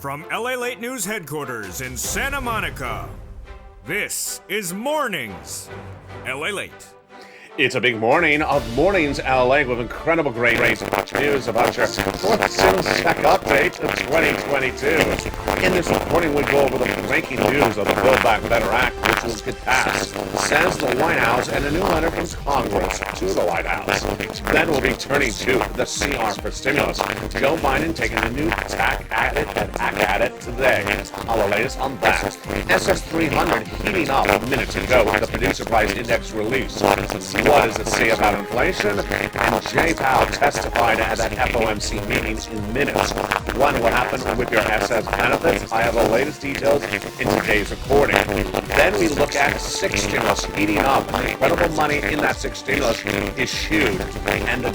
From LALATE News headquarters in Santa Monica, this is Mornings LALATE. It's a big morning of Mornings LA with incredible great news about your fourth sales check update of 2022. In this reporting, we go over the breaking news of the Build Back Better Act, which will get passed, says the White House, and a new letter from Congress to the White House. Then we'll be turning to the CR for stimulus. Joe Biden taking a new attack at it today. All the latest on that. SS300 heating up minutes ago with the producer price index release. What does it say about inflation? And Jay Powell testified at that FOMC meeting in minutes. One, what happened with your SS benefits? I have the latest details in today's recording. Then we look at six stimulus heating up. Incredible money in that six stimulus issued. And the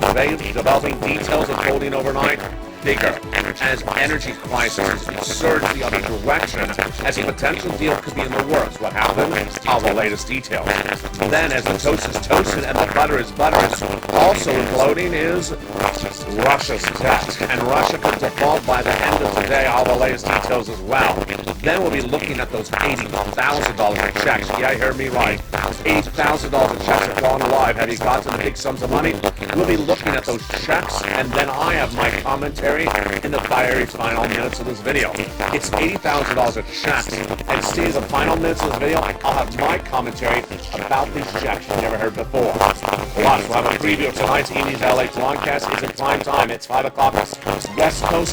developing details of holding overnight bigger as energy prices surge the other direction as a potential deal could be in the works. What happened? All the latest details. Then as the toast is toasted and the butter is buttered, also floating is Russia's debt. And Russia could default by the end of today. All the latest details as well. Then we'll be looking at those $80,000 checks. Yeah, you heard me right. $80,000 checks are gone live. Have you gotten the big sums of money? We'll be looking at those checks, and then I have my commentary in the very final minutes of this video. It's $80,000 of checks, and see the final minutes of this video, I'll have my commentary about these checks you've never heard before. Plus, we'll have a preview of tonight's evening's LA broadcast. It's in prime time. It's 5 o'clock West Coast,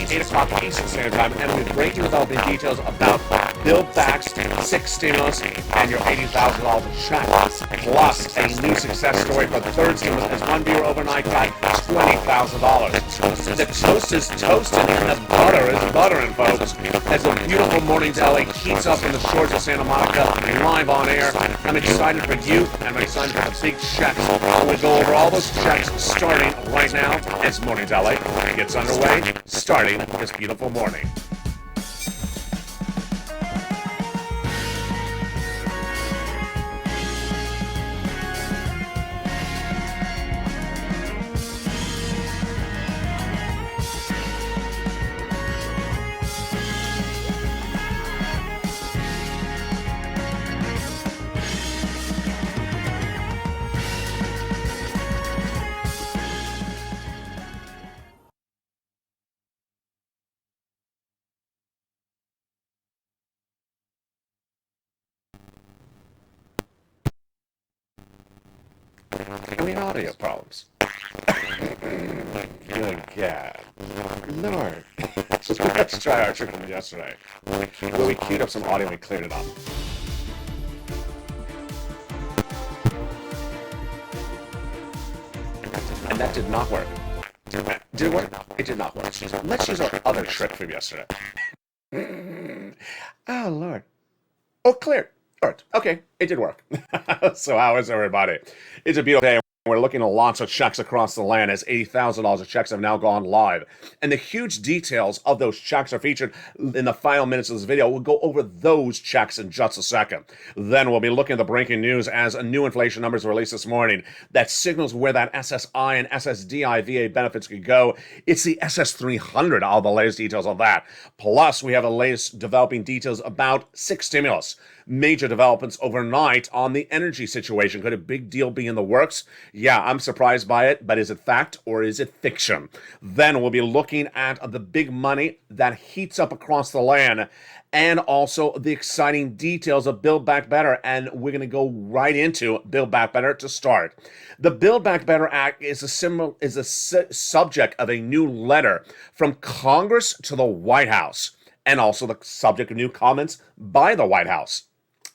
8 o'clock Eastern Standard Time, and we'll be breaking developing details about Build Back's six stimulus and your $80,000 of checks. Plus, a new success story for the third stimulus as one viewer overnight got $20,000. The toast is toasted and the butter is buttering, folks. As the beautiful Mornings LA heats up in the shores of Santa Monica, live on air. I'm excited for you, and I'm excited for the big checks. We'll go over all those checks starting right now as Mornings LA gets underway, starting this beautiful morning. Any audio problems? Good God. Lord. Let's try our trick from yesterday. Where we queued up some audio and we cleared it up. And that did not work. Did it work? It did not work. Let's use our other trick from yesterday. Oh, Lord. Oh, cleared. All right. Okay, it did work. So how is everybody? It's a beautiful day. We're looking at lots of checks across the land as $80,000 of checks have now gone live. And the huge details of those checks are featured in the final minutes of this video. We'll go over those checks in just a second. Then we'll be looking at the breaking news as a new inflation numbers released this morning that signals where that SSI and SSDI VA benefits could go. It's the SS300, all the latest details on that. Plus, we have the latest developing details about six stimulus. Major developments overnight on the energy situation. Could a big deal be in the works? Yeah, I'm surprised by it, but is it fact or is it fiction? Then we'll be looking at the big money that heats up across the land and also the exciting details of Build Back Better, and we're going to go right into Build Back Better to start. The Build Back Better Act is a subject of a new letter from Congress to the White House, and also the subject of new comments by the White House.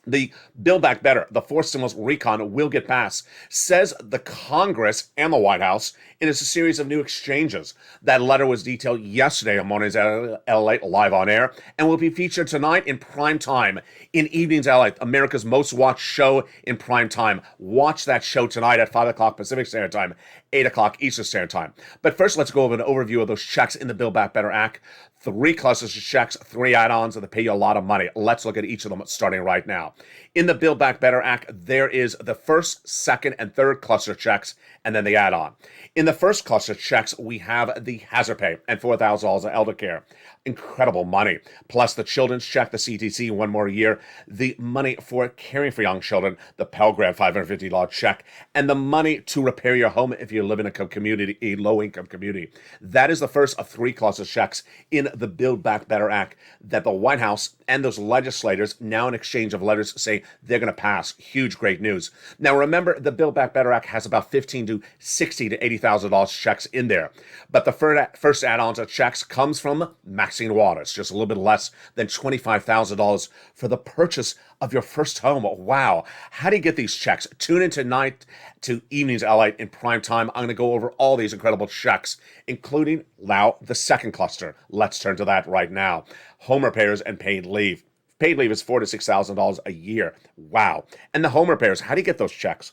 The Build Back Better, the fourth stimulus recon will get passed, says the Congress and the White House in a series of new exchanges. That letter was detailed yesterday on Mornings LA live on air and will be featured tonight in prime time in Evenings LA, America's most watched show in prime time. Watch that show tonight at 5 o'clock Pacific Standard Time, 8 o'clock Eastern Standard Time. But first, let's go over an overview of those checks in the Build Back Better Act. 3 clusters of checks, 3 add-ons that pay you a lot of money. Let's look at each of them starting right now. In the Build Back Better Act, there is the first, second, and third cluster checks and then the add-on. In the first cluster checks, we have the hazard pay and $4,000 of elder care. Incredible money. Plus the children's check, the CTC, one more year, the money for caring for young children, the Pell Grant $550 check, and the money to repair your home if you live in a community, a low-income community. That is the first of three cluster checks in the Build Back Better Act that the White House and those legislators, now in exchange of letters, say they're going to pass. Huge, great news. Now, remember, the Build Back Better Act has about $15,000 to $60,000 to $80,000 checks in there. But the first add-on to checks comes from Maxine Waters, just a little bit less than $25,000 for the purchase of your first home. Wow. How do you get these checks? Tune in tonight to Evenings LALATE in prime time. I'm going to go over all these incredible checks, including now the second cluster. Let's turn to that right now. Home repairs and paid leave. Paid leave is $4,000 to $6,000 a year. Wow. And the home repairs, how do you get those checks?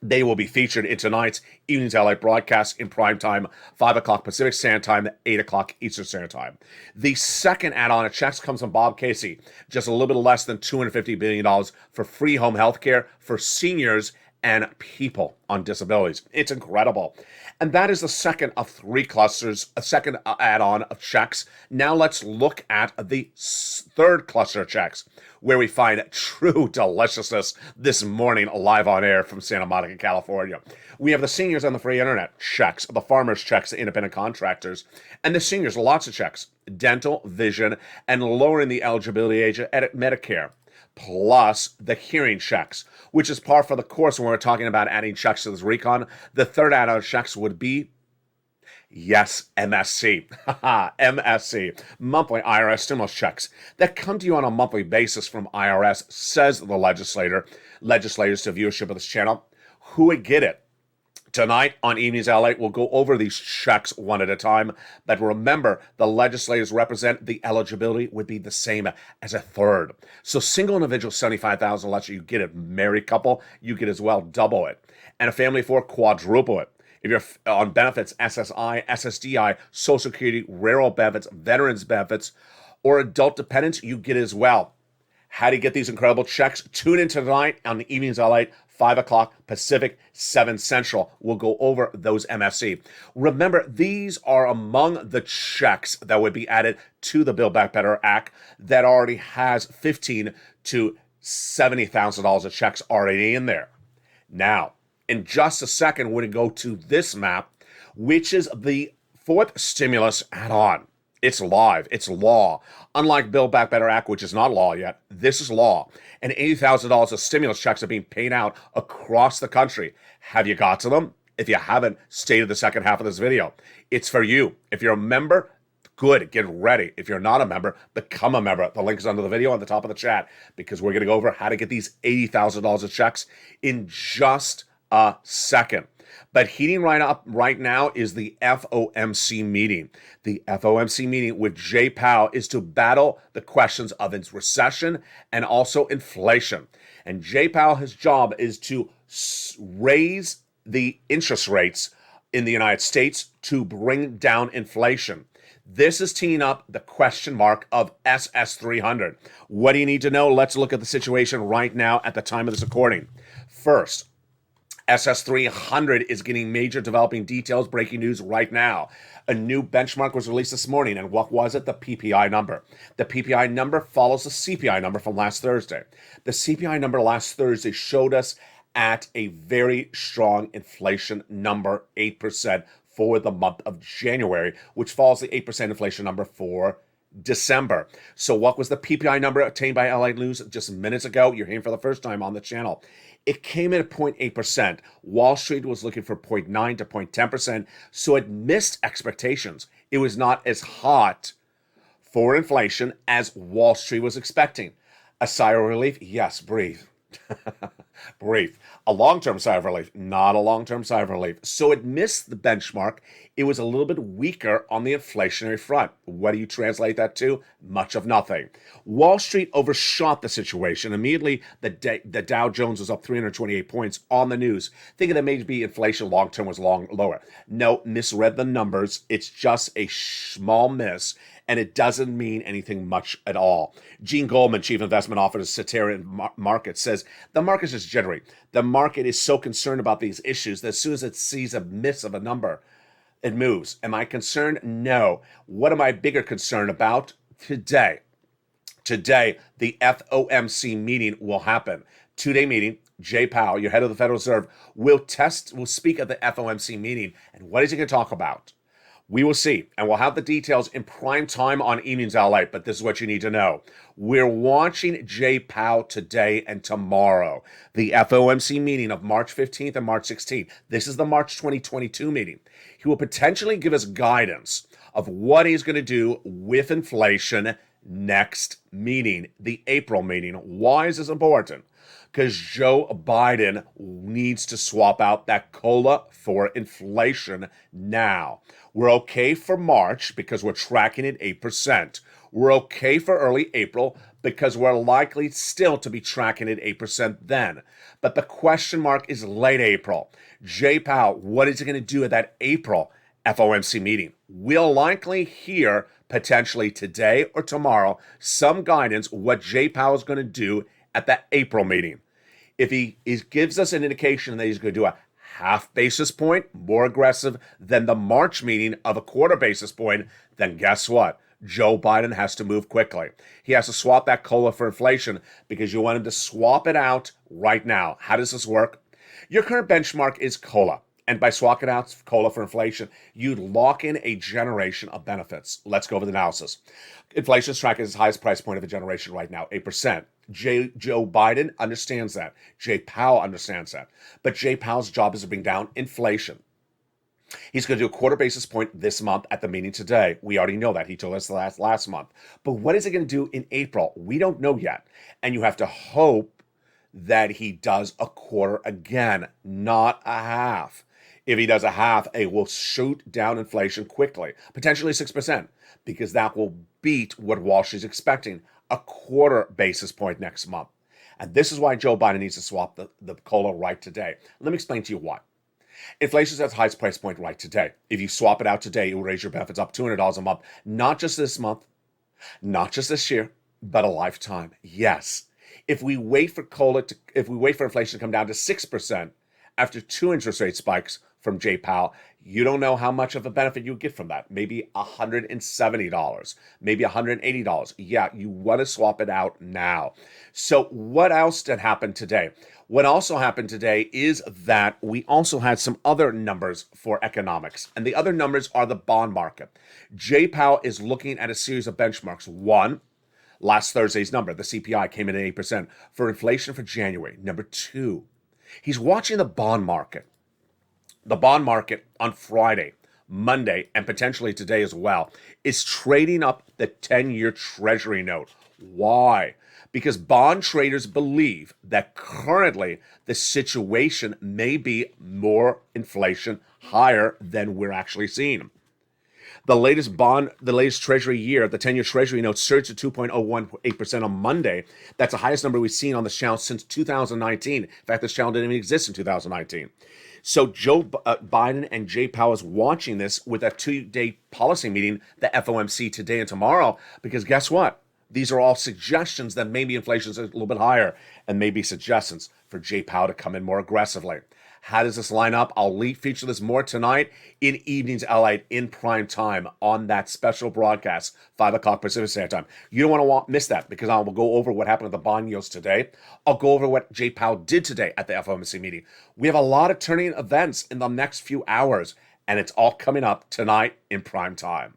They will be featured in tonight's Evenings LALATE broadcast in prime time, 5 o'clock Pacific Standard Time, 8 o'clock Eastern Standard Time. The second add-on of checks comes from Bob Casey, just a little bit less than $250 billion for free home health care for seniors and people on disabilities. It's incredible. And that is the second of three clusters, a second add-on of checks. Now let's look at the third cluster of checks, where we find true deliciousness this morning live on air from Santa Monica, California. We have the seniors on the free internet checks, the farmers checks, the independent contractors, and the seniors, lots of checks, dental, vision, and lowering the eligibility age at Medicare. Plus the hearing checks, which is par for the course when we're talking about adding checks to this recon. The third add-on checks would be, yes, MSC. MSC, monthly IRS stimulus checks that come to you on a monthly basis from IRS, says the legislators to viewership of this channel. Who would get it? Tonight on Evenings LALATE, we'll go over these checks one at a time. But remember, the legislators represent the eligibility would be the same as a third. So single individual, $75,000 less, you get it. Married couple, you get as well double it. And a family of four, quadruple it. If you're on benefits, SSI, SSDI, Social Security, rural benefits, veterans benefits, or adult dependents, you get it as well. How do you get these incredible checks? Tune in tonight on the Evenings LALATE, 5 o'clock Pacific, 7 Central. We'll go over those MSC. Remember, these are among the checks that would be added to the Build Back Better Act that already has $15,000 to $70,000 of checks already in there. Now, in just a second, we're going to go to this map, which is the fourth stimulus add-on. It's live. It's law. Unlike Build Back Better Act, which is not law yet, this is law. And $80,000 of stimulus checks are being paid out across the country. Have you got to them? If you haven't, stay to the second half of this video. It's for you. If you're a member, good. Get ready. If you're not a member, become a member. The link is under the video on the top of the chat, because we're going to go over how to get these $80,000 of checks in just a second. But heating right now is the FOMC meeting. The FOMC meeting with Jay Powell is to battle the questions of its recession and also inflation. And Jay Powell, his job is to raise the interest rates in the United States to bring down inflation. This is teeing up the question mark of SS300. What do you need to know? Let's look at the situation right now at the time of this recording. First, SS300 is getting major developing details, breaking news right now. A new benchmark was released this morning, and what was it? The PPI number. The PPI number follows the CPI number from last Thursday. The CPI number last Thursday showed us at a very strong inflation number, 8% for the month of January, which follows the 8% inflation number for December. So what was the PPI number obtained by LA News just minutes ago? You're hearing for the first time on the channel. It came in at 0.8%. Wall Street was looking for 0.9 to 0.10%, so it missed expectations. It was not as hot for inflation as Wall Street was expecting. A sigh of relief? Yes, breathe. Breathe. A long-term sigh of relief, not a long-term sigh of relief. So it missed the benchmark. It was a little bit weaker on the inflationary front. What do you translate that to? Much of nothing. Wall Street overshot the situation. Immediately, the Dow Jones was up 328 points on the news, thinking that maybe inflation long-term was lower. No, misread the numbers. It's just a small miss. and it doesn't mean anything much at all. Gene Goldman, Chief Investment Officer at Cetera Markets, says the market is just jittery. The market is so concerned about these issues that as soon as it sees a miss of a number, it moves. Am I concerned? No. What am I bigger concerned about? Today, the FOMC meeting will happen. Two-day meeting. Jay Powell, your head of the Federal Reserve, will speak at the FOMC meeting. And what is he going to talk about? We will see, and we'll have the details in prime time on Evenings LA, but this is what you need to know. We're watching Jay Powell today and tomorrow, the FOMC meeting of March 15th and March 16th. This is the March 2022 meeting. He will potentially give us guidance of what he's going to do with inflation next meeting, the April meeting. Why is this important? Because Joe Biden needs to swap out that COLA for inflation now. We're okay for March because we're tracking at 8%. We're okay for early April because we're likely still to be tracking at 8% then. But the question mark is late April. Jay Powell, what is he going to do at that April FOMC meeting? We'll likely hear potentially today or tomorrow some guidance what Jay Powell is going to do at that April meeting. If he gives us an indication that he's going to do a half basis point more aggressive than the March meeting of a quarter basis point, then guess what? Joe Biden has to move quickly. He has to swap that COLA for inflation because you want him to swap it out right now. How does this work? Your current benchmark is COLA. And by swapping out COLA for inflation, you lock in a generation of benefits. Let's go over the analysis. Inflation is tracking its highest price point of a generation right now, 8%. Joe Biden understands that. Jay Powell understands that. But Jay Powell's job is to bring down inflation. He's going to do a quarter basis point this month at the meeting today. We already know that. He told us last month. But what is he going to do in April? We don't know yet. And you have to hope that he does a quarter again, not a half. If he does a half, it will shoot down inflation quickly, potentially 6%, because that will beat what Wall Street's expecting, a quarter basis point next month. And this is why Joe Biden needs to swap the COLA right today. Let me explain to you why. Inflation is at its highest price point right today. If you swap it out today, it will raise your benefits up $200 a month, not just this month, not just this year, but a lifetime. Yes. If we wait for inflation to come down to 6% after two interest rate spikes from Jay Powell, you don't know how much of a benefit you get from that. Maybe $170, maybe $180. Yeah, you want to swap it out now. So what else did happen today? What also happened today is that we also had some other numbers for economics. And the other numbers are the bond market. Jay Powell is looking at a series of benchmarks. One, last Thursday's number, the CPI came in at 8% for inflation for January. Number two, he's watching the bond market. The bond market on Friday, Monday, and potentially today as well, is trading up the 10-year Treasury note. Why? Because bond traders believe that currently the situation may be more inflation higher than we're actually seeing. The latest Treasury year, the 10-year Treasury note surged to 2.018% on Monday. That's the highest number we've seen on this channel since 2019. In fact, this channel didn't even exist in 2019. So Joe Biden and Jay Powell is watching this with a two-day policy meeting, the FOMC today and tomorrow, because guess what? These are all suggestions that maybe inflation is a little bit higher and maybe suggestions for Jay Powell to come in more aggressively. How does this line up? I'll feature this more tonight in Evenings LA in prime time on that special broadcast, 5 o'clock Pacific Standard Time. You don't want to miss that because I will go over what happened with the bond yields today. I'll go over what Jay Powell did today at the FOMC meeting. We have a lot of turning events in the next few hours, and it's all coming up tonight in prime time.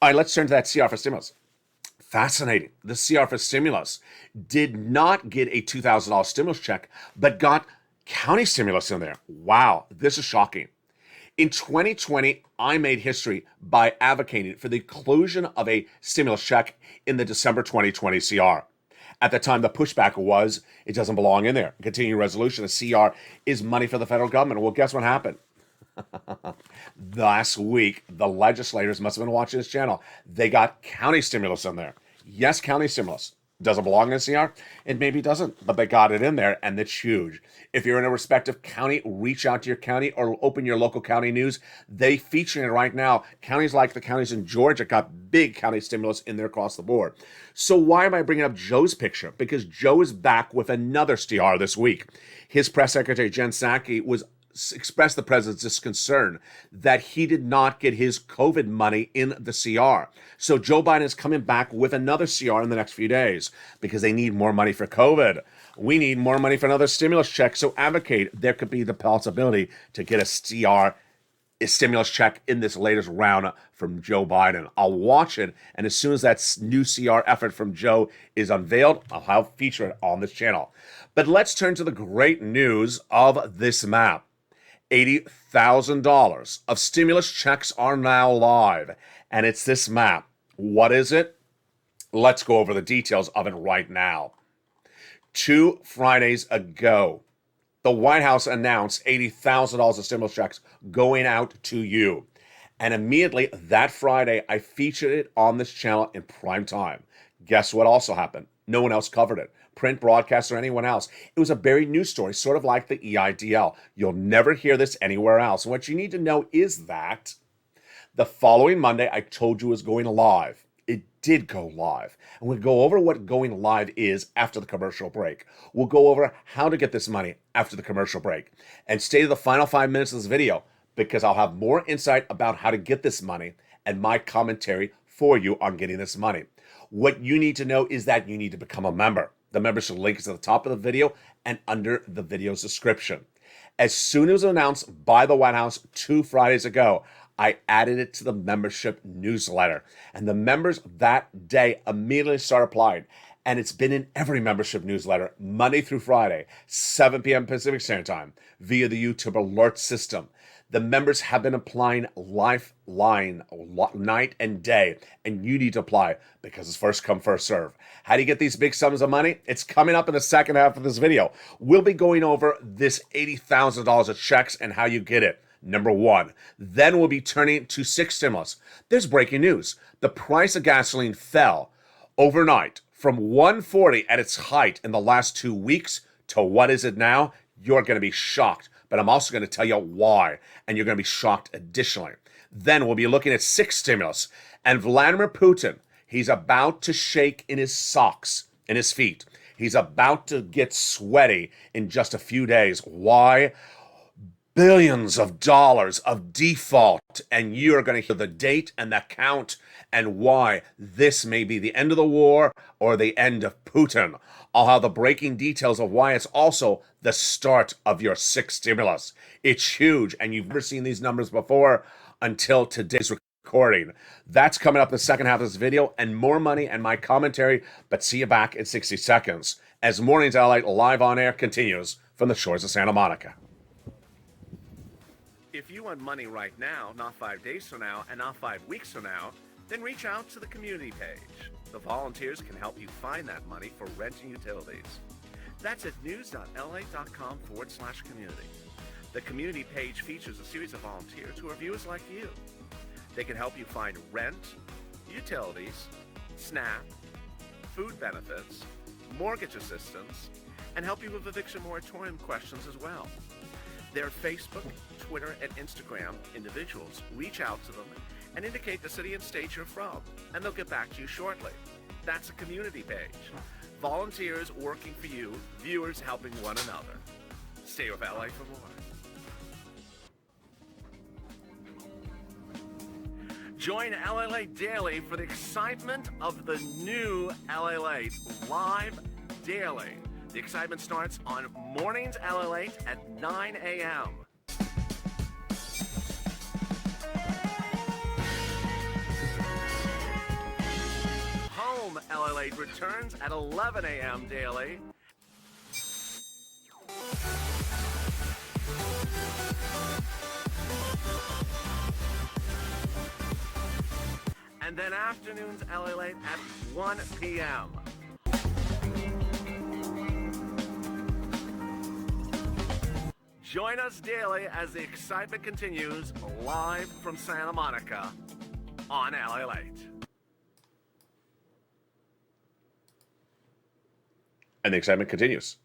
All right, let's turn to that CR for stimulus. Fascinating. The CR for stimulus did not get a $2,000 stimulus check, but got county stimulus in there. Wow, this is shocking. In 2020, I made history by advocating for the inclusion of a stimulus check in the December 2020 CR. At the time, the pushback was, it doesn't belong in there. Continuing resolution, the CR is money for the federal government. Well, guess what happened? Last week, the legislators must have been watching this channel. They got county stimulus in there. Yes, county stimulus. Does it belong in a CR? It maybe doesn't, but they got it in there, and it's huge. If you're in a respective county, reach out to your county or open your local county news. They feature it right now. Counties like the counties in Georgia got big county stimulus in there across the board. So why am I bringing up Joe's picture? Because Joe is back with another CR this week. His press secretary, Jen Psaki, expressed the president's concern that he did not get his COVID money in the CR. So Joe Biden is coming back with another CR in the next few days because they need more money for COVID. We need more money for another stimulus check. So advocate, there could be the possibility to get a stimulus check in this latest round from Joe Biden. I'll watch it, and as soon as that new CR effort from Joe is unveiled, I'll feature it on this channel. But let's turn to the great news of this map. $80,000 of stimulus checks are now live, and it's this map. What is it? Let's go over the details of it right now. 2 Fridays ago, the White House announced $80,000 of stimulus checks going out to you. And immediately that Friday, I featured it on this channel in prime time. Guess what also happened? No one else covered it. Print, broadcast, or anyone else. It was a buried news story, sort of like the EIDL. You'll never hear this anywhere else. And what you need to know is that the following Monday, I told you it was going live. It did go live. And we'll go over what going live is after the commercial break. We'll go over how to get this money after the commercial break. And stay to the final 5 minutes of this video because I'll have more insight about how to get this money and my commentary for you on getting this money. What you need to know is that you need to become a member. The membership link is at the top of the video and under the video's description. As soon as it was announced by the White House 2 Fridays ago, I added it to the membership newsletter. And the members that day immediately started applying. And it's been in every membership newsletter, Monday through Friday, 7 p.m. Pacific Standard Time, via the YouTube alert system. The members have been applying lifeline night and day, and you need to apply because it's first come, first serve. How do you get these big sums of money? It's coming up in the second half of this video. We'll be going over this $80,000 of checks and how you get it. Number 1. Then we'll be turning to 6 stimulus. There's breaking news. The price of gasoline fell overnight from $1.40 at its height in the last 2 weeks to what is it now? You're going to be shocked. But I'm also going to tell you why, and you're going to be shocked additionally. Then we'll be looking at 6 stimulus. And Vladimir Putin, he's about to shake in his socks, in his feet. He's about to get sweaty in just a few days. Why? Billions of dollars of default, and you're going to hear the date and the count and why this may be the end of the war or the end of Putin. I'll have the breaking details of why it's also the start of your 6th stimulus. It's huge, and you've never seen these numbers before until today's recording. That's coming up in the second half of this video, and more money and my commentary, but see you back in 60 seconds as Mornings LALATE live on air continues from the shores of Santa Monica. If you want money right now, not 5 days from now, and not 5 weeks from now, then reach out to the community page. The volunteers can help you find that money for rent and utilities. That's at news.la.com/community. The community page features a series of volunteers who are viewers like you. They can help you find rent, utilities, SNAP, food benefits, mortgage assistance, and help you with eviction moratorium questions as well. Their Facebook, Twitter, and Instagram individuals reach out to them and indicate the city and state you're from, and they'll get back to you shortly. That's a community page. Volunteers working for you, viewers helping one another. Stay with LA for more. Join LALATE Daily for the excitement of the new LALATE live daily. The excitement starts on Mornings LALATE at 9 a.m. Home LALATE returns at 11 a.m. daily. And then afternoons LALATE at 1 p.m. Join us daily as the excitement continues live from Santa Monica on LALATE. And the excitement continues.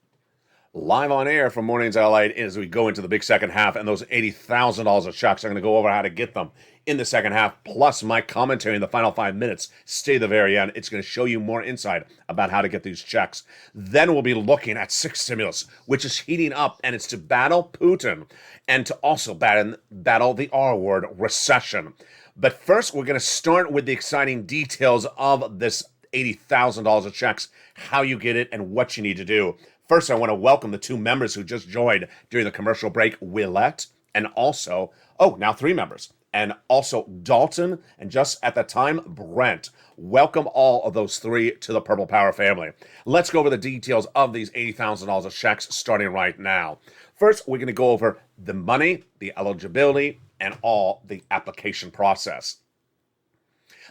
Live on air from Mornings LALATE as we go into the big second half, and those $80,000 of checks. I'm going to go over how to get them in the second half, plus my commentary in the final 5 minutes. Stay to the very end. It's going to show you more insight about how to get these checks. Then we'll be looking at sixth stimulus, which is heating up, and it's to battle Putin and to also battle the R word, recession. But first, we're going to start with the exciting details of this $80,000 of checks, how you get it, and what you need to do. First, I want to welcome the 2 members who just joined during the commercial break, Willette, and also, now 3 members, and also Dalton, and just at the time, Brent. Welcome all of those 3 to the Purple Power family. Let's go over the details of these $80,000 of checks starting right now. First, we're going to go over the money, the eligibility, and all the application process.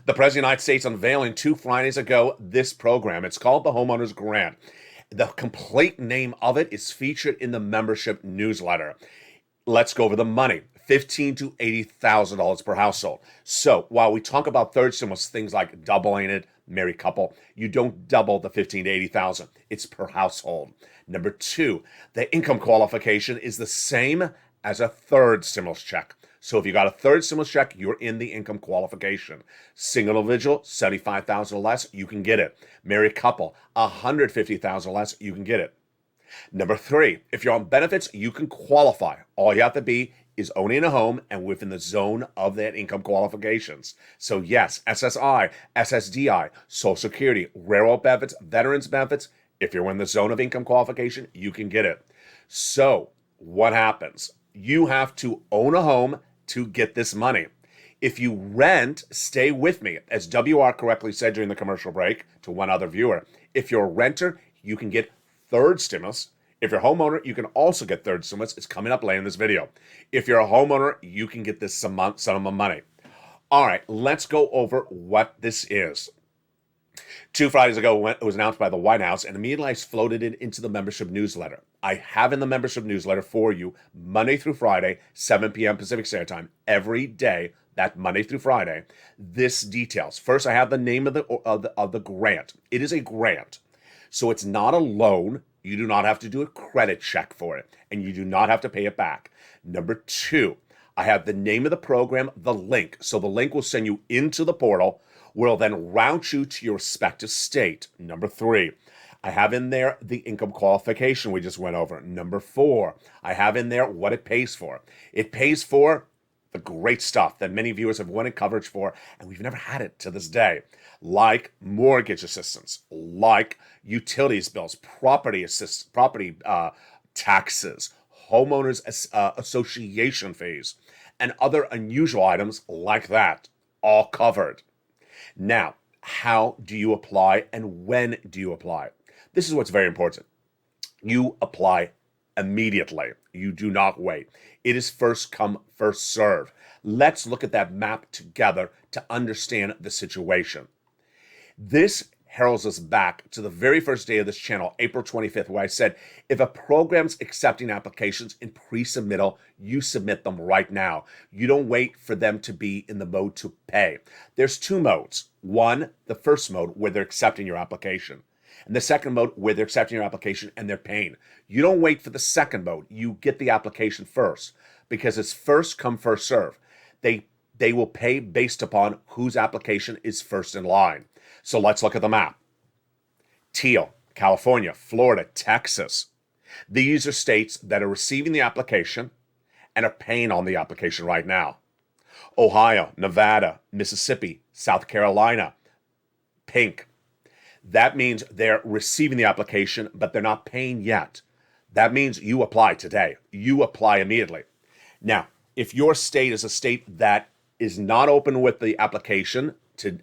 The President of the United States unveiling 2 Fridays ago this program. It's called the Homeowners Grant. The complete name of it is featured in the membership newsletter. Let's go over the money. $15,000 to $80,000 per household. So while we talk about third stimulus, things like doubling it, married couple, you don't double the $15,000 to $80,000. It's per household. Number 2, the income qualification is the same as a third stimulus check. So if you got a third stimulus check, you're in the income qualification. Single individual, $75,000 or less, you can get it. Married couple, $150,000 or less, you can get it. Number 3, if you're on benefits, you can qualify. All you have to be is owning a home and within the zone of that income qualifications. So yes, SSI, SSDI, Social Security, railroad benefits, veterans benefits, if you're in the zone of income qualification, you can get it. So what happens? You have to own a home to get this money. If you rent, stay with me. As WR correctly said during the commercial break to one other viewer, if you're a renter, you can get third stimulus. If you're a homeowner, you can also get third stimulus. It's coming up later in this video. If you're a homeowner, you can get this sum of money. All right, let's go over what this is. 2 Fridays ago, it was announced by the White House, and immediately I floated it into the membership newsletter. I have in the membership newsletter for you Monday through Friday, 7 p.m. Pacific Standard Time, every day, that Monday through Friday. This details. First, I have the name of the grant. It is a grant, so it's not a loan. You do not have to do a credit check for it, and you do not have to pay it back. Number 2, I have the name of the program, the link. So the link will send you into the portal. Will then route you to your respective state. Number 3, I have in there the income qualification we just went over. Number 4, I have in there what it pays for. It pays for the great stuff that many viewers have wanted coverage for, and we've never had it to this day, like mortgage assistance, like utilities bills, property taxes, homeowners association fees, and other unusual items like that, all covered. Now, how do you apply and when do you apply? This is what's very important. You apply immediately. You do not wait. It is first come, first serve. Let's look at that map together to understand the situation. This heralds us back to the very first day of this channel, April 25th, where I said, if a program's accepting applications in pre-submittal, you submit them right now. You don't wait for them to be in the mode to pay. There's 2 modes. One, the first mode, where they're accepting your application. And the second mode, where they're accepting your application and they're paying. You don't wait for the second mode. You get the application first, because it's first come, first serve. They will pay based upon whose application is first in line. So let's look at the map. Teal, California, Florida, Texas. These are states that are receiving the application and are paying on the application right now. Ohio, Nevada, Mississippi, South Carolina, pink. That means they're receiving the application, but they're not paying yet. That means you apply today. You apply immediately. Now, if your state is a state that is not open with the application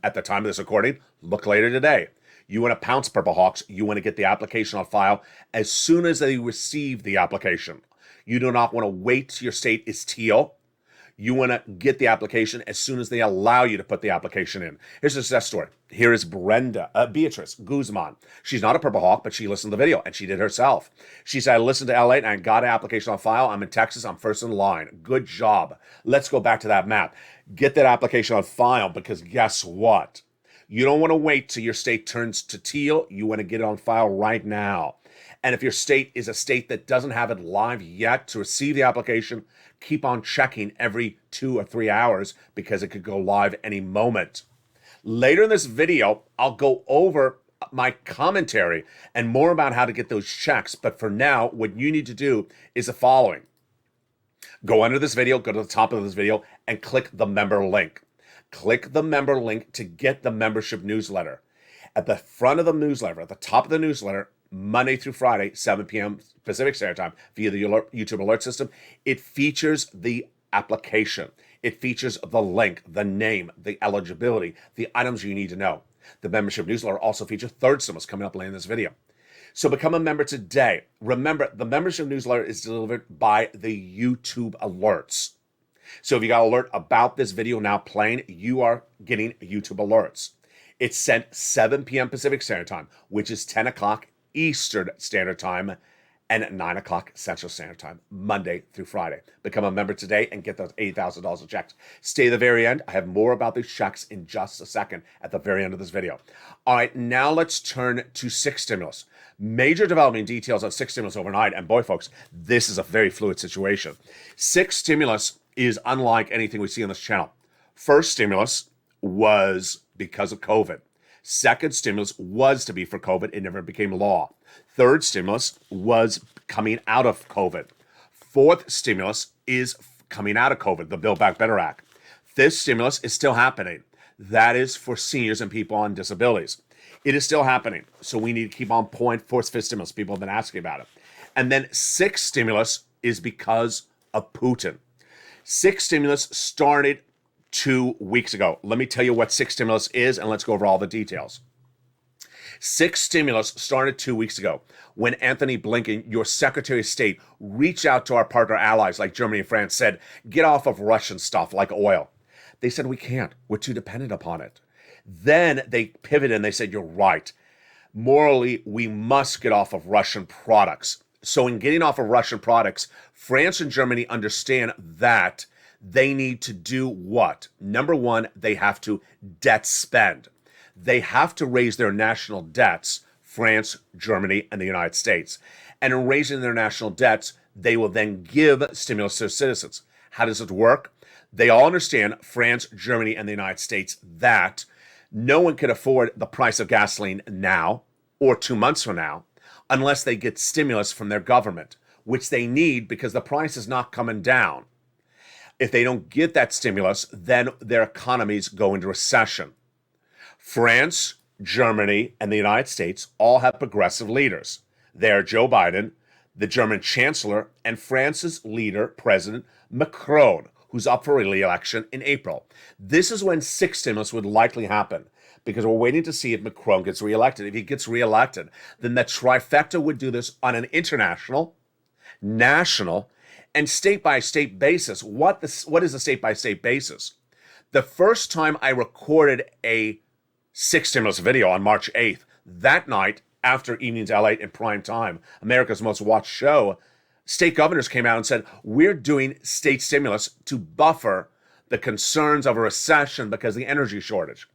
at the time of this recording, look later today. You want to pounce, Purple Hawks. You want to get the application on file as soon as they receive the application. You do not want to wait till your state is teal. You want to get the application as soon as they allow you to put the application in. Here's a success story. Here is Beatrice Guzman. She's not a Purple Hawk, but she listened to the video, and she did herself. She said, I listened to LA, and I got an application on file. I'm in Texas. I'm first in line. Good job. Let's go back to that map. Get that application on file, because guess what? You don't want to wait till your state turns to teal. You want to get it on file right now. And if your state is a state that doesn't have it live yet to receive the application, keep on checking every 2 or 3 hours because it could go live any moment. Later in this video, I'll go over my commentary and more about how to get those checks. But for now, what you need to do is the following. Go under this video, go to the top of this video, and click the member link. Click the member link to get the membership newsletter. At the front of the newsletter, at the top of the newsletter, Monday through Friday, 7 p.m. Pacific Standard Time, via the YouTube alert system, it features the application. It features the link, the name, the eligibility, the items you need to know. The membership newsletter also features third stimulus coming up later in this video. So become a member today. Remember, the membership newsletter is delivered by the YouTube alerts. So if you got an alert about this video now playing, you are getting YouTube alerts. It's sent 7 p.m. Pacific Standard Time, which is 10 o'clock Eastern Standard Time, and at 9 o'clock Central Standard Time, Monday through Friday. Become a member today and get those $8,000 of checks. Stay to the very end. I have more about these checks in just a second at the very end of this video. All right, now let's turn to 6 stimulus. Major development details of 6 stimulus overnight. And boy, folks, this is a very fluid situation. 6 stimulus is unlike anything we see on this channel. First stimulus was because of COVID. Second stimulus was to be for COVID. It never became law. Third stimulus was coming out of COVID. Fourth stimulus is coming out of COVID, the Build Back Better Act. Fifth stimulus is still happening. That is for seniors and people on disabilities. It is still happening. So we need to keep on point for fifth stimulus. People have been asking about it. And then sixth stimulus is because of Putin. Sixth stimulus started 2 weeks ago. Let me tell you what sixth stimulus is, and let's go over all the details. Sixth stimulus started 2 weeks ago when Anthony Blinken, your Secretary of State, reached out to our partner allies like Germany and France, said, get off of Russian stuff like oil. They said, we can't. We're too dependent upon it. Then they pivoted and they said, you're right. Morally, we must get off of Russian products. So in getting off of Russian products, France and Germany understand that they need to do what? Number one, they have to debt spend. They have to raise their national debts, France, Germany, and the United States. And in raising their national debts, they will then give stimulus to their citizens. How does it work? They all understand, France, Germany, and the United States, that no one can afford the price of gasoline now or 2 months from now unless they get stimulus from their government, which they need because the price is not coming down. If they don't get that stimulus, then their economies go into recession. France, Germany, and the United States all have progressive leaders. They are Joe Biden, the German Chancellor, and France's leader, President Macron, who's up for re-election in April. This is when sixth stimulus would likely happen because we're waiting to see if Macron gets reelected. If he gets reelected, then the trifecta would do this on an international, national, and state-by-state basis. What is a state-by-state basis? The first time I recorded a sixth stimulus video on March 8th, that night, after Evenings LALATE in prime time, America's most watched show, state governors came out and said, we're doing state stimulus to buffer the concerns of a recession because of the energy shortage.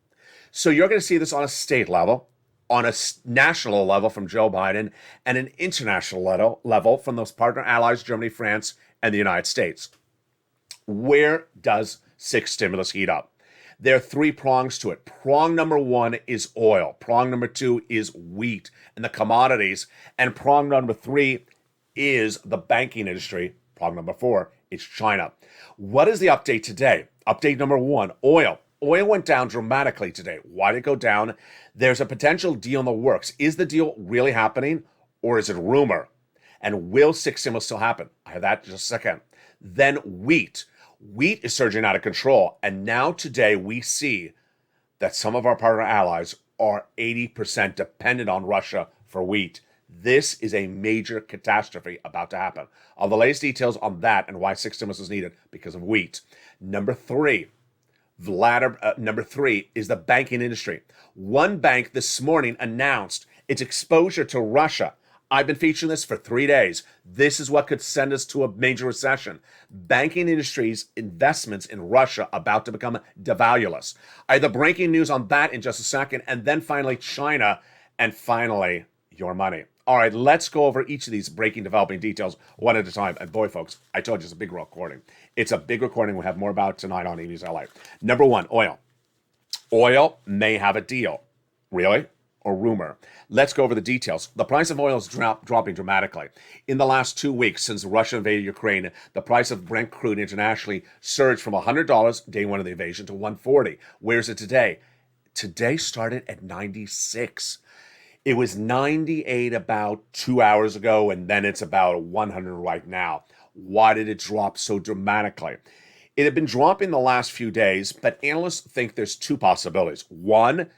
So you're going to see this on a state level, on a national level from Joe Biden, and an international level from those partner allies, Germany, France, and the United States. Where does sixth stimulus heat up? There are 3 prongs to it. Prong number 1 is oil. Prong number 2 is wheat and the commodities. And prong number 3 is the banking industry. Prong number 4 is China. What is the update today? Update number 1, oil. Oil went down dramatically today. Why did it go down? There's a potential deal in the works. Is the deal really happening or is it rumor? And will sixth stimulus still happen? I have that in just a second. Then wheat. Wheat is surging out of control. And now today we see that some of our partner allies are 80% dependent on Russia for wheat. This is a major catastrophe about to happen. All the latest details on that and why sixth stimulus is needed because of wheat. Number 3 is the banking industry. One bank this morning announced its exposure to Russia. I've been featuring this for 3 days. This is what could send us to a major recession. Banking industry's investments in Russia about to become devalueless. I have the breaking news on that in just a second, and then finally China, and finally your money. All right, let's go over each of these breaking, developing details one at a time. And boy, folks, I told you it's a big recording. It's a big recording. We'll have more about it tonight on EV's LA. Number one, oil. Oil may have a deal. Really? Or rumor. Let's go over the details. The price of oil is dropping dramatically. In the last 2 weeks since Russia invaded Ukraine, the price of Brent crude internationally surged from $100 day one of the invasion to $140. Where's it today? Today started at 96. It was 98 about 2 hours ago, and then it's about 100 right now. Why did it drop so dramatically? It had been dropping the last few days, but analysts think there's two possibilities. One,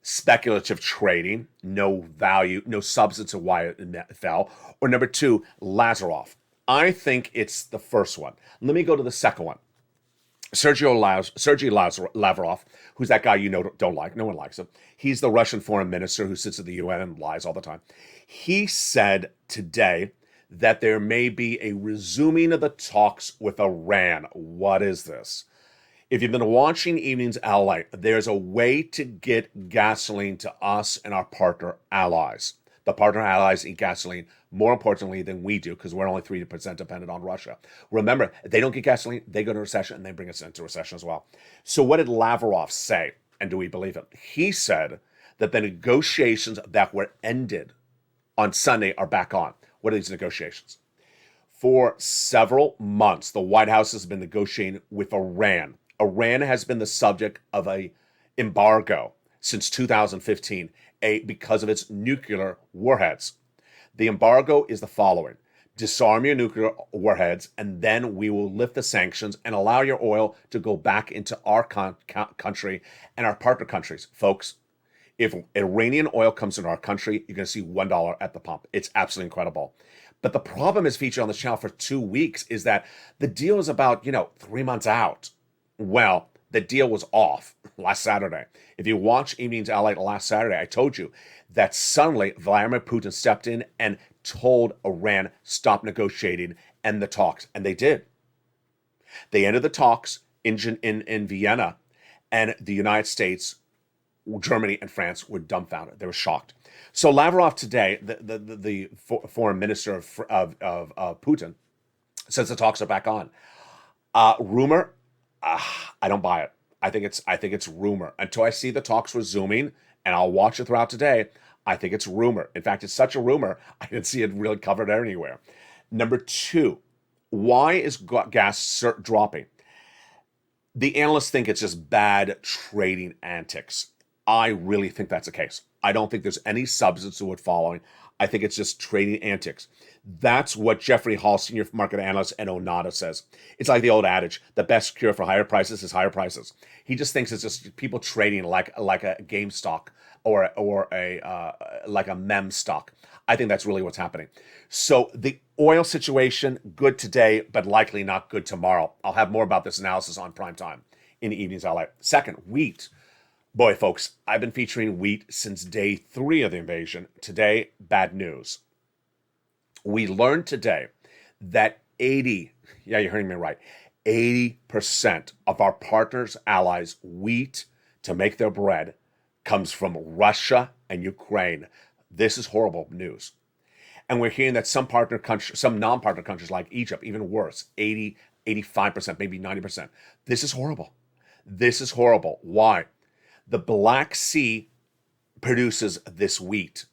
speculative trading, no value, no substance of why it fell. Or number two, Lazarov. I think it's the first one. Let me go to the second one. Sergei Lavrov, who's that guy you know don't like. No one likes him. He's the Russian foreign minister who sits at the UN and lies all the time. He said today that there may be a resuming of the talks with Iran. What is this? If you've been watching Evenings LA, there's a way to get gasoline to us and our partner allies. The partner allies eat gasoline more importantly than we do because we're only 3% dependent on Russia. Remember, if they don't get gasoline, they go into recession and they bring us into recession as well. So what did Lavrov say? And do we believe it? He said that the negotiations that were ended on Sunday are back on. What are these negotiations? For several months, the White House has been negotiating with Iran. Iran has been the subject of an embargo since 2015 because of its nuclear warheads. The embargo is the following. Disarm your nuclear warheads, and then we will lift the sanctions and allow your oil to go back into our country and our partner countries. Folks, if Iranian oil comes into our country, you're going to see $1 at the pump. It's absolutely incredible. But the problem is featured on the channel for 2 weeks is that the deal is about, 3 months out. Well, the deal was off last Saturday. If you watch Evenings LA last Saturday, I told you that suddenly Vladimir Putin stepped in and told Iran stop negotiating and the talks, and they did. They ended the talks in Vienna, and the United States, Germany, and France were dumbfounded. They were shocked. So Lavrov today, the foreign minister of Putin, says the talks are back on. Rumor. I don't buy it. I think it's rumor. Until I see the talks resuming, and I'll watch it throughout today, I think it's rumor. In fact, it's such a rumor, I didn't see it really covered anywhere. Number two, why is gas dropping? The analysts think it's just bad trading antics. I really think that's the case. I don't think there's any substance to it following. I think it's just trading antics. That's what Jeffrey Hall, senior market analyst at Onada, says. It's like the old adage, the best cure for higher prices is higher prices. He just thinks it's just people trading like a game stock or like a mem stock. I think that's really what's happening. So the oil situation, good today, but likely not good tomorrow. I'll have more about this analysis on prime time in the Evenings LA. Second, wheat. Boy, folks, I've been featuring wheat since day 3 of the invasion. Today, bad news. We learned today that you're hearing me right, 80% of our partners, allies, wheat to make their bread comes from Russia and Ukraine. This is horrible news. And we're hearing that some non-partner countries like Egypt, even worse, 80, 85%, maybe 90%. This is horrible. This is horrible. Why? The Black Sea produces this wheat.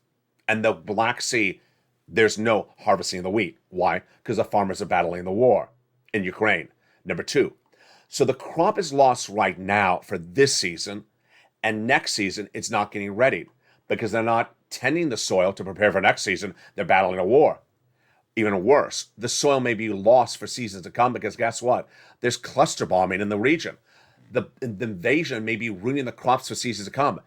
And the Black Sea, there's no harvesting of the wheat. Why? Because the farmers are battling the war in Ukraine. Number 2. So the crop is lost right now for this season, and next season it's not getting ready because they're not tending the soil to prepare for next season. They're battling a war. Even worse, the soil may be lost for seasons to come because guess what? There's cluster bombing in the region. The invasion may be ruining the crops for seasons to come.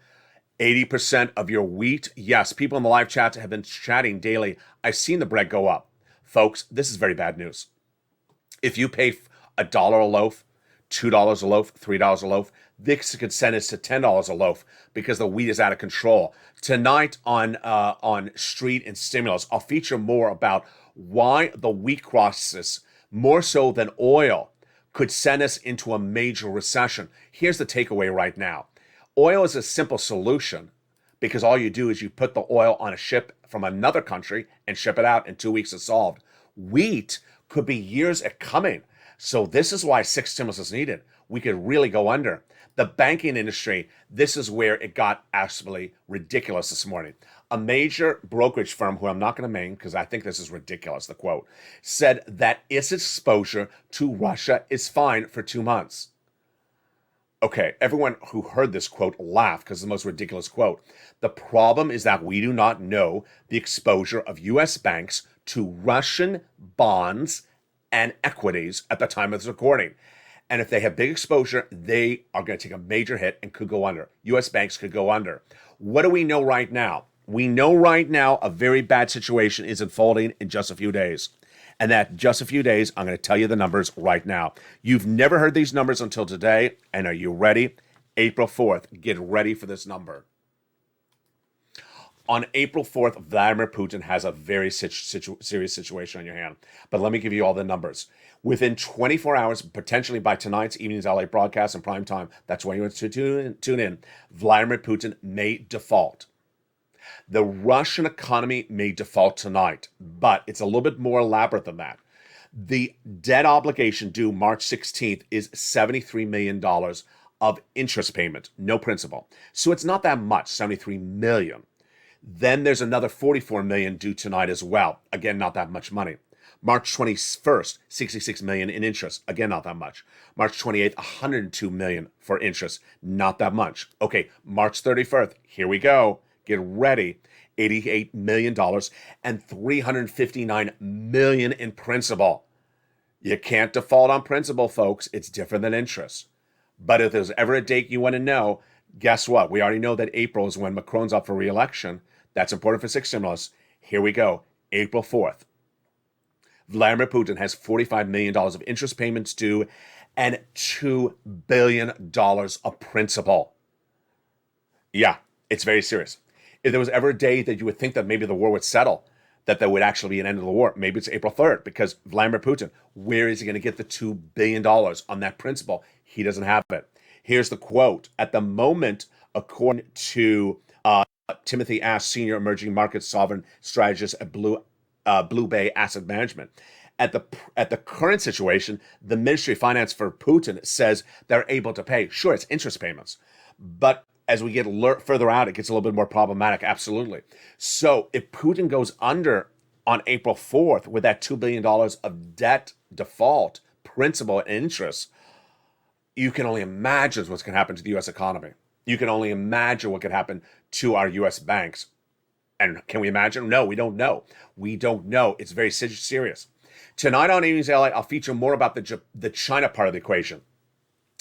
80% of your wheat. Yes, people in the live chat have been chatting daily. I've seen the bread go up. Folks, this is very bad news. If you pay $1 a loaf $2 a loaf, $3 a loaf. This could send us to $10 a loaf because the wheat is out of control. Tonight on Street and Stimulus, I'll feature more about why the wheat crisis, more so than oil, could send us into a major recession. Here's the takeaway right now. Oil is a simple solution because all you do is you put the oil on a ship from another country and ship it out. In 2 weeks it's solved. Wheat could be years at coming. So this is why 6 stimulus is needed. We could really go under. The banking industry, this is where it got absolutely ridiculous this morning. A major brokerage firm, who I'm not going to name because I think this is ridiculous, the quote, said that its exposure to Russia is fine for 2 months. Okay, everyone who heard this quote laughed because it's the most ridiculous quote. The problem is that we do not know the exposure of U.S. banks to Russian bonds and equities at the time of this recording. And if they have big exposure, they are going to take a major hit and could go under. U.S. banks could go under. What do we know right now? We know right now a very bad situation is unfolding in just a few days. And that just a few days, I'm going to tell you the numbers right now. You've never heard these numbers until today. And are you ready? April 4th, get ready for this number. On April 4th, Vladimir Putin has a very serious situation on your hand. But let me give you all the numbers. Within 24 hours, potentially by tonight's evening's LA broadcast and prime time, that's when you want to tune in, Vladimir Putin may default. The Russian economy may default tonight, but it's a little bit more elaborate than that. The debt obligation due March 16th is $73 million of interest payment, no principal. So it's not that much, $73 million. Then there's another $44 million due tonight as well. Again, not that much money. March 21st, $66 million in interest. Again, not that much. March 28th, $102 million for interest. Not that much. Okay, March 31st, here we go. Get ready. $88 million and $359 million in principal. You can't default on principal, folks. It's different than interest. But if there's ever a date you want to know, guess what? We already know that April is when Macron's up for re-election. That's important for 6 stimulus. Here we go. April 4th. Vladimir Putin has $45 million of interest payments due and $2 billion of principal. Yeah, it's very serious. If there was ever a day that you would think that maybe the war would settle, that there would actually be an end of the war, maybe it's April 3rd, because Vladimir Putin, where is he going to get the $2 billion on that principal? He doesn't have it. Here's the quote. At the moment, according to Timothy Ash, Senior Emerging Market Sovereign Strategist at Blue Bay Asset Management, at the current situation, the Ministry of Finance for Putin says they're able to pay. Sure, it's interest payments, but as we get further out, it gets a little bit more problematic, absolutely. So if Putin goes under on April 4th with that $2 billion of debt default, principal, and interest, you can only imagine what's going to happen to the U.S. economy. You can only imagine what could happen to our U.S. banks. And can we imagine? No, we don't know. We don't know. It's very serious. Tonight on Evenings LA, I'll feature more about the China part of the equation.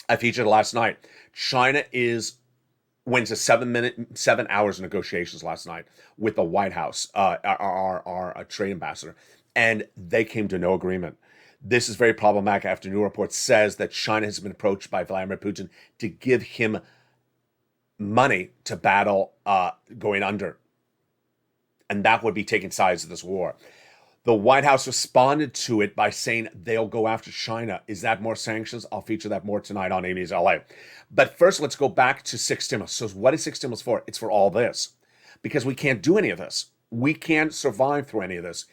I featured last night. China went to 7 hours of negotiations last night with the White House, our trade ambassador, and they came to no agreement. This is very problematic after new report says that China has been approached by Vladimir Putin to give him money to battle going under. And that would be taking sides of this war. The White House responded to it by saying they'll go after China. Is that more sanctions? I'll feature that more tonight on Amy's LA. But first, let's go back to 6 stimulus. So what is 6 stimulus for? It's for all this. Because we can't do any of this. We can't survive through any of this.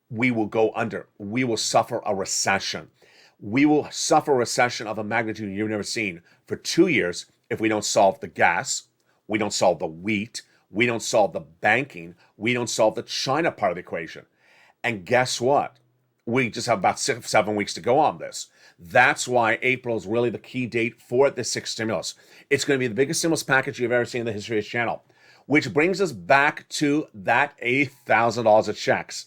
We will go under. We will suffer a recession. We will suffer a recession of a magnitude you've never seen for 2 years if we don't solve the gas, we don't solve the wheat, we don't solve the banking, we don't solve the China part of the equation. And guess what? We just have about 7 weeks to go on this. That's why April is really the key date for the 6 stimulus. It's going to be the biggest stimulus package you've ever seen in the history of this channel, which brings us back to that $80,000 of checks.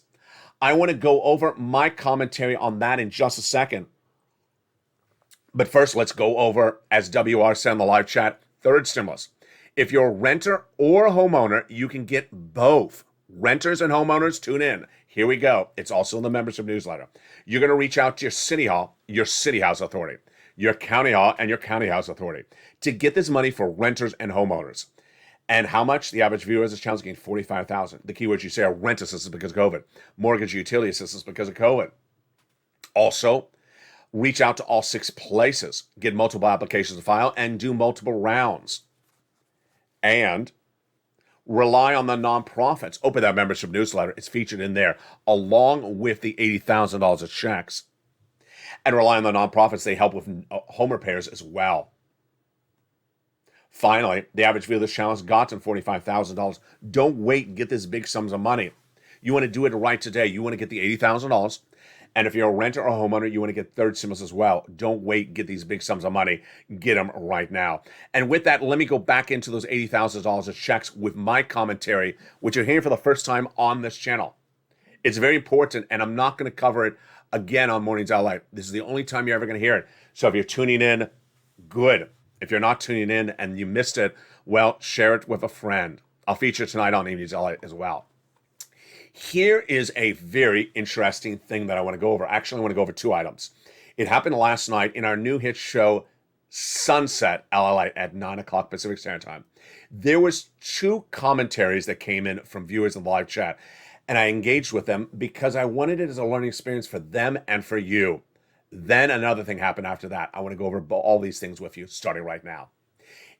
I want to go over my commentary on that in just a second. But first, let's go over, as WR said in the live chat, 3rd stimulus. If you're a renter or a homeowner, you can get both. Renters and homeowners, tune in. Here we go. It's also in the membership newsletter. You're going to reach out to your city hall, your city house authority. your county and your county house authority to get this money for renters and homeowners. And how much? The average viewer of this channel is getting $45,000. The keywords you say are rent assistance because of COVID, mortgage utility assistance because of COVID. Also, reach out to all 6 places, get multiple applications to file, and do multiple rounds. And rely on the nonprofits. Open that membership newsletter. It's featured in there, along with the $80,000 of checks. And rely on the nonprofits. They help with home repairs as well. Finally, the average viewer of this channel has gotten $45,000. Don't wait and get this big sums of money. You want to do it right today. You want to get the $80,000. And if you're a renter or a homeowner, you want to get third stimulus as well. Don't wait, get these big sums of money. Get them right now. And with that, let me go back into those $80,000 of checks with my commentary, which you're hearing for the first time on this channel. It's very important, and I'm not going to cover it again on Mornings Out Loud. This is the only time you're ever going to hear it. So if you're tuning in, good. If you're not tuning in and you missed it, well, share it with a friend. I'll feature it tonight on Evenings Out Loud as well. Here is a very interesting thing that I want to go over. Actually, I want to go over 2 items. It happened last night in our new hit show, Sunset LALATE at 9 o'clock Pacific Standard Time. There was 2 commentaries that came in from viewers in the live chat, and I engaged with them because I wanted it as a learning experience for them and for you. Then another thing happened after that. I want to go over all these things with you starting right now.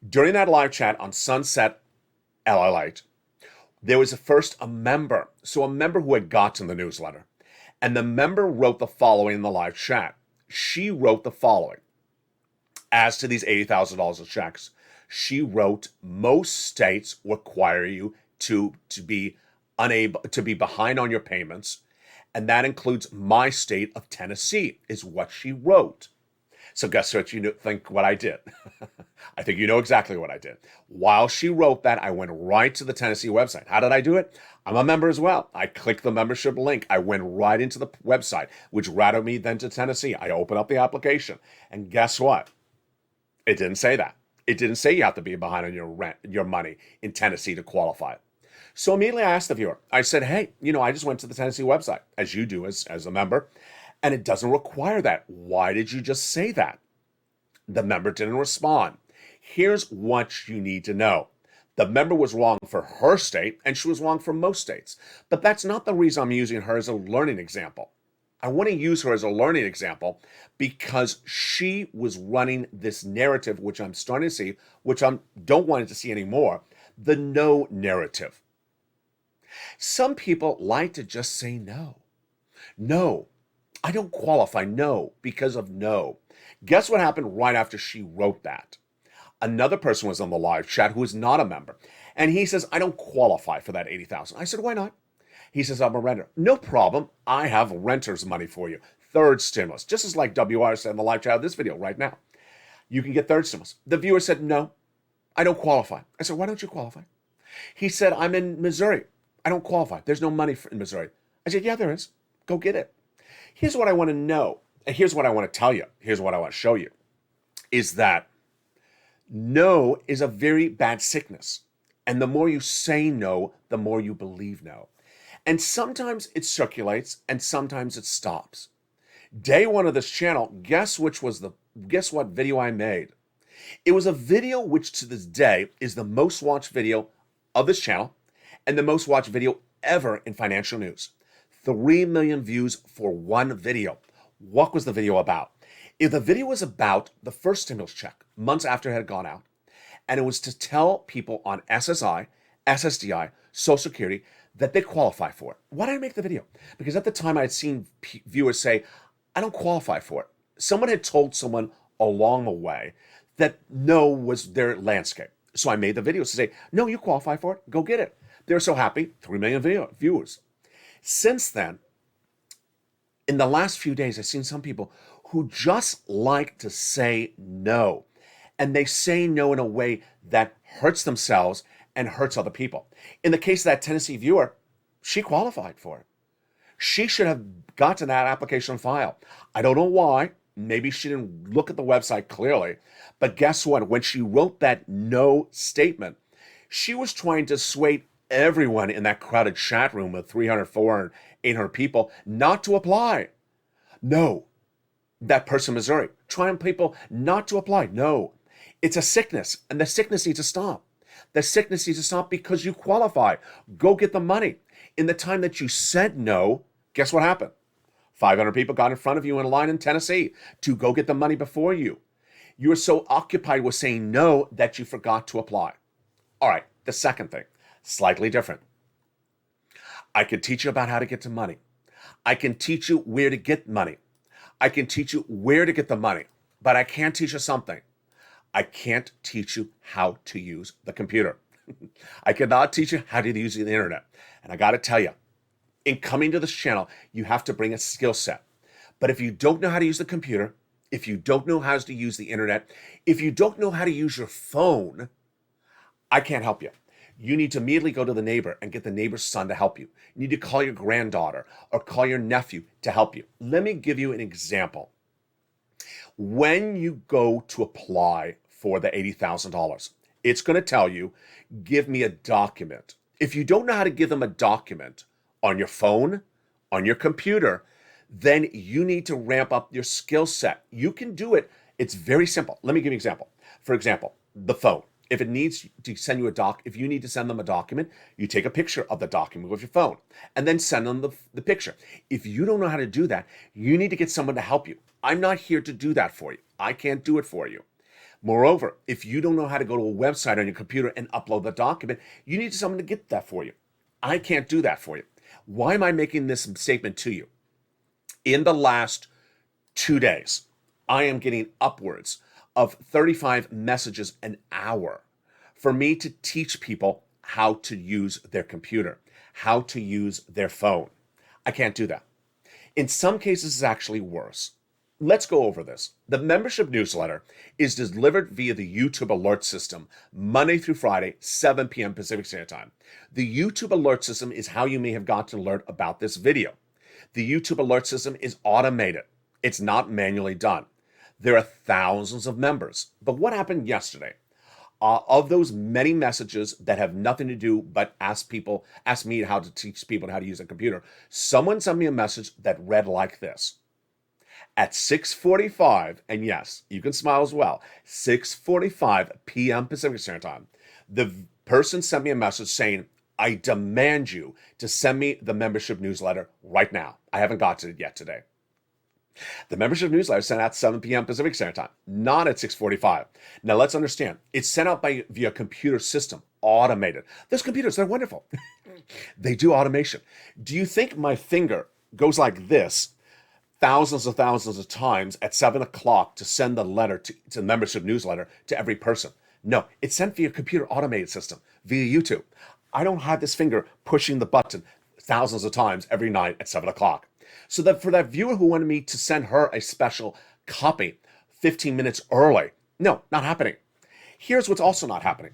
During that live chat on Sunset LALATE, there was first a member. So a member who had gotten the newsletter. And the member wrote the following in the live chat. She wrote the following. As to these $80,000 of checks, she wrote, most states require you to be behind on your payments. And that includes my state of Tennessee, is what she wrote. So guess what you think what I did? I think you know exactly what I did. While she wrote that, I went right to the Tennessee website. How did I do it? I'm a member as well. I clicked the membership link. I went right into the website, which routed me then to Tennessee. I opened up the application. And guess what? It didn't say that. It didn't say you have to be behind on your money in Tennessee to qualify. So immediately I asked the viewer, I said, hey, I just went to the Tennessee website, as you do as a member, and it doesn't require that. Why did you just say that? The member didn't respond. Here's what you need to know. The member was wrong for her state, and she was wrong for most states. But that's not the reason I'm using her as a learning example. I want to use her as a learning example because she was running this narrative, which I'm starting to see, which I don't want to see anymore, the no narrative. Some people like to just say no. No, I don't qualify. No, because of no. Guess what happened right after she wrote that? Another person was on the live chat who is not a member. And he says, I don't qualify for that $80,000. I said, why not? He says, I'm a renter. No problem. I have renter's money for you. Third stimulus. Just as like WR said in the live chat of this video right now. You can get third stimulus. The viewer said, no, I don't qualify. I said, why don't you qualify? He said, I'm in Missouri. I don't qualify. There's no money in Missouri. I said, yeah, there is. Go get it. Here's what I want to know. And here's what I want to tell you. Here's what I want to show you. Is that no is a very bad sickness. And the more you say no, the more you believe no. And sometimes it circulates and sometimes it stops. Day 1 of this channel, guess what video I made? It was a video which to this day is the most watched video of this channel and the most watched video ever in financial news. 3 million views for one video. What was the video about? The video was about the first stimulus check months after it had gone out. And it was to tell people on SSI, SSDI, Social Security that they qualify for it. Why did I make the video? Because at the time I had seen viewers say, I don't qualify for it. Someone had told someone along the way that no was their landscape. So I made the video to say, no, you qualify for it. Go get it. They're so happy. 3 million viewers. Since then, in the last few days, I've seen some people who just like to say no. And they say no in a way that hurts themselves and hurts other people. In the case of that Tennessee viewer, she qualified for it. She should have gotten that application file. I don't know why. Maybe she didn't look at the website clearly. But guess what? When she wrote that no statement, she was trying to sway everyone in that crowded chat room with 300, 400, 800 people not to apply. No, that person in Missouri, trying people not to apply. No, it's a sickness, and the sickness needs to stop. The sickness needs to stop because you qualify. Go get the money. In the time that you said no, guess what happened? 500 people got in front of you in a line in Tennessee to go get the money before you. You were so occupied with saying no that you forgot to apply. All right, the second thing, slightly different. I can teach you about how to get to money. I can teach you where to get money. I can teach you where to get the money, but I can't teach you something. I can't teach you how to use the computer. I cannot teach you how to use the internet. And I got to tell you, in coming to this channel, you have to bring a skill set. But if you don't know how to use the computer, if you don't know how to use the internet, if you don't know how to use your phone, I can't help you. You need to immediately go to the neighbor and get the neighbor's son to help you. You need to call your granddaughter or call your nephew to help you. Let me give you an example. When you go to apply for the $80,000, it's going to tell you, give me a document. If you don't know how to give them a document on your phone, on your computer, then you need to ramp up your skill set. You can do it. It's very simple. Let me give you an example. For example, the phone. If it needs to send you if you need to send them a document, you take a picture of the document with your phone and then send them the picture. If you don't know how to do that, you need to get someone to help you. I'm not here to do that for you. I can't do it for you. Moreover, if you don't know how to go to a website on your computer and upload the document, you need someone to get that for you. I can't do that for you. Why am I making this statement to you? In the last 2 days, I am getting upwards of 35 messages an hour for me to teach people how to use their computer, how to use their phone. I can't do that. In some cases, it's actually worse. Let's go over this. The membership newsletter is delivered via the YouTube alert system Monday through Friday, 7 p.m. Pacific Standard Time. The YouTube alert system is how you may have gotten an alert about this video. The YouTube alert system is automated. It's not manually done. There are thousands of members. But what happened yesterday? Of those many messages that have nothing to do but ask me how to teach people how to use a computer, someone sent me a message that read like this. At 6:45, and yes, you can smile as well, 6:45 p.m. Pacific Standard Time, the person sent me a message saying, I demand you to send me the membership newsletter right now. I haven't got to it yet today. The membership newsletter is sent out 7 p.m. Pacific Standard Time, not at 6:45. Now let's understand, it's sent out via computer system, automated. Those computers, they're wonderful. They do automation. Do you think my finger goes like this thousands of times at 7 o'clock to send the letter to the membership newsletter to every person? No, it's sent via computer automated system, via YouTube. I don't have this finger pushing the button thousands of times every night at 7 o'clock. So that for that viewer who wanted me to send her a special copy 15 minutes early, no, not happening. Here's what's also not happening.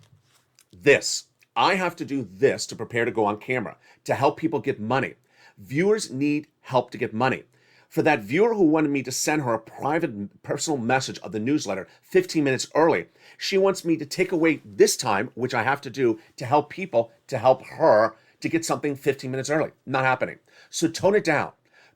I have to do this to prepare to go on camera, to help people get money. Viewers need help to get money. For that viewer who wanted me to send her a private personal message of the newsletter 15 minutes early, she wants me to take away this time, which I have to do to help people, to help her to get something 15 minutes early. Not happening. So tone it down.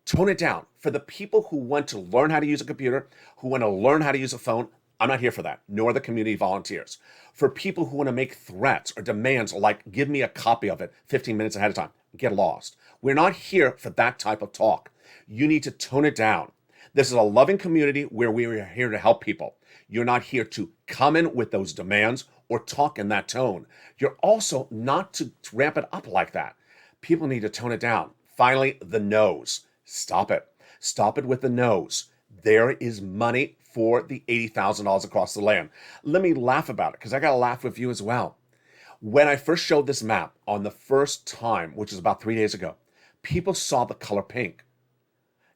Tone it down. For the people who want to learn how to use a computer, who want to learn how to use a phone, I'm not here for that, nor the community volunteers. For people who want to make threats or demands like, give me a copy of it 15 minutes ahead of time, get lost. We're not here for that type of talk. You need to tone it down. This is a loving community where we are here to help people. You're not here to come in with those demands or talk in that tone. You're also not to ramp it up like that. People need to tone it down. Finally, the no's. Stop it. Stop it with the no's. There is money for the $80,000 across the land. Let me laugh about it because I got to laugh with you as well. When I first showed this map on the first time, which is about 3 days ago, people saw the color pink.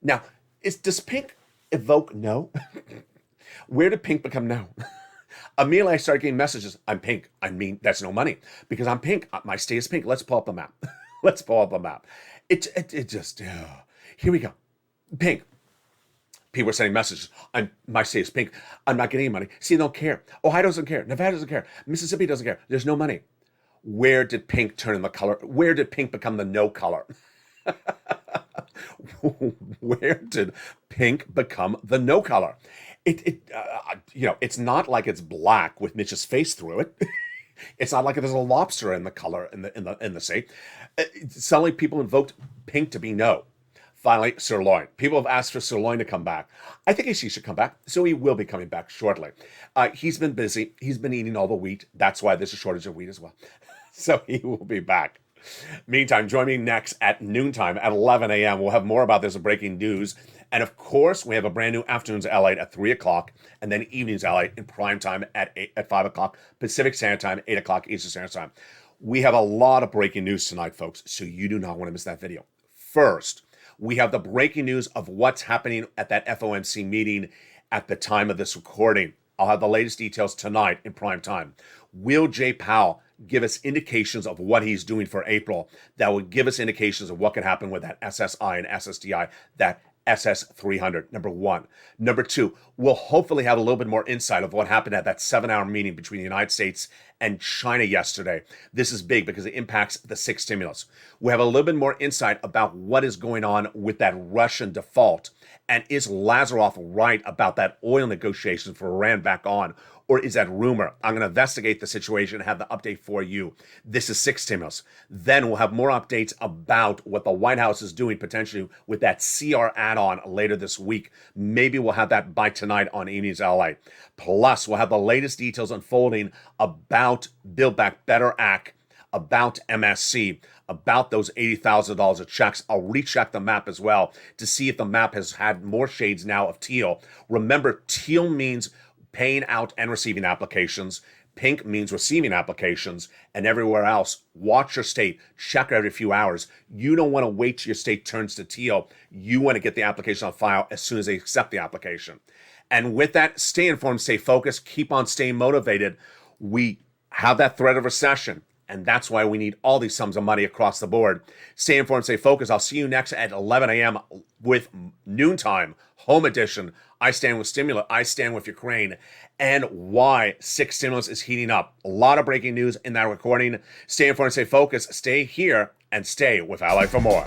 Now, does pink evoke no? Where did pink become no? Immediately I started getting messages, I'm pink. I mean, that's no money because I'm pink. My state is pink. Let's pull up the map. Let's pull up the map. It just, here we go. Pink. People are sending messages. My state is pink. I'm not getting any money. See, they don't care. Ohio doesn't care. Nevada doesn't care. Mississippi doesn't care. There's no money. Where did pink turn in the color? Where did pink become the no color? Where did pink become the no color? It's not like it's black with Mitch's face through it. It's not like there's a lobster in the color in the sea. Suddenly, people invoked pink to be no. Finally, sirloin. People have asked for sirloin to come back. I think he should come back, so he will be coming back shortly. He's been busy. He's been eating all the wheat. That's why there's a shortage of wheat as well. So he will be back. Meantime, join me next at noontime at 11 a.m. We'll have more about this breaking news. And of course, we have a brand new Afternoons LATE at 3 o'clock, and then Evenings LATE in prime time at 5 o'clock Pacific Standard Time, 8 o'clock Eastern Standard Time. We have a lot of breaking news tonight, folks, so you do not want to miss that video. First, we have the breaking news of what's happening at that FOMC meeting at the time of this recording. I'll have the latest details tonight in prime time. Will Jay Powell give us indications of what he's doing for April that will give us indications of what could happen with that SSI and SSDI, that SS300, number one. Number two, we'll hopefully have a little bit more insight of what happened at that 7-hour meeting between the United States and China yesterday. This is big because it impacts the sixth stimulus. We have a little bit more insight about what is going on with that Russian default. And is Lazaroff right about that oil negotiations for Iran back on? Or is that rumor? I'm going to investigate the situation and have the update for you. This is sixth stimulus. Then we'll have more updates about what the White House is doing potentially with that CR add-on later this week. Maybe we'll have that by tonight on Evenings LA. Plus, we'll have the latest details unfolding about Build Back Better Act, about MSC, about those $80,000 of checks. I'll recheck the map as well to see if the map has had more shades now of teal. Remember, teal means paying out and receiving applications. Pink means receiving applications. And everywhere else, watch your state. Check every few hours. You don't want to wait till your state turns to teal. You want to get the application on file as soon as they accept the application. And with that, stay informed, stay focused, keep on staying motivated. We have that threat of recession. And that's why we need all these sums of money across the board. Stay informed, stay focused. I'll see you next at 11 a.m. with Noontime, Home Edition. I stand with stimulus. I stand with Ukraine. And why sixth stimulus is heating up. A lot of breaking news in that recording. Stay informed, stay focused. Stay here and stay with Ally for more.